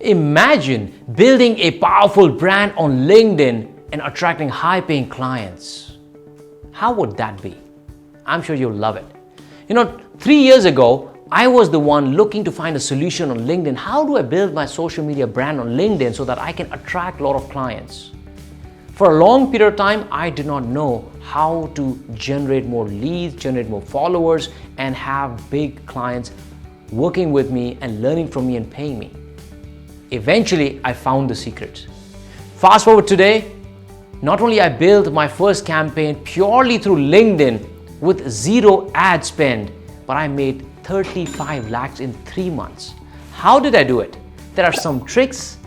Imagine building a powerful brand on LinkedIn and attracting high-paying clients. How would that be? I'm sure you'll love it. 3 years ago, I was the one looking to find a solution on LinkedIn. How do I build my social media brand on LinkedIn so that I can attract a lot of clients? For a long period of time, I did not know how to generate more leads, generate more followers, and have big clients working with me and learning from me and paying me. Eventually, I found the secret. Fast forward today, not only I built my first campaign purely through LinkedIn with zero ad spend, but I made 35 lakhs in 3 months. How did I do it? There are some tricks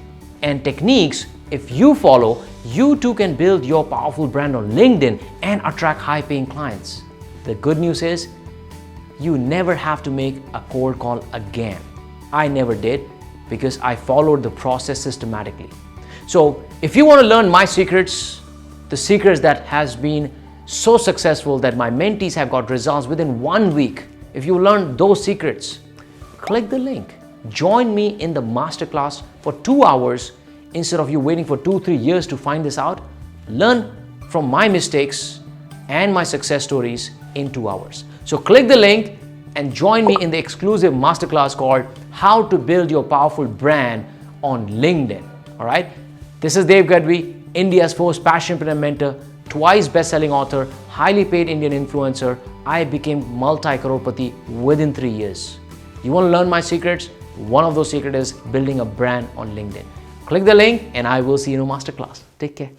and techniques. If you follow, you too can build your powerful brand on LinkedIn and attract high-paying clients. The good news is, you never have to make a cold call again. I never did because I followed the process systematically. So if you want to learn my secrets, the secrets that has been so successful that my mentees have got results within 1 week, if you learn those secrets, click the link. Join me in the masterclass for 2 hours instead of you waiting for 2-3 years to find this out. Learn from my mistakes and my success stories in 2 hours. So click the link and join me in the exclusive masterclass called How to Build Your Powerful Brand on LinkedIn. All right. This is Dev Gadhvi, India's first passionpreneur mentor, twice best-selling author, highly paid Indian influencer. I became multi-crorepati within 3 years. You want to learn my secrets? One of those secrets is building a brand on LinkedIn. Click the link and I will see you in a masterclass. Take care.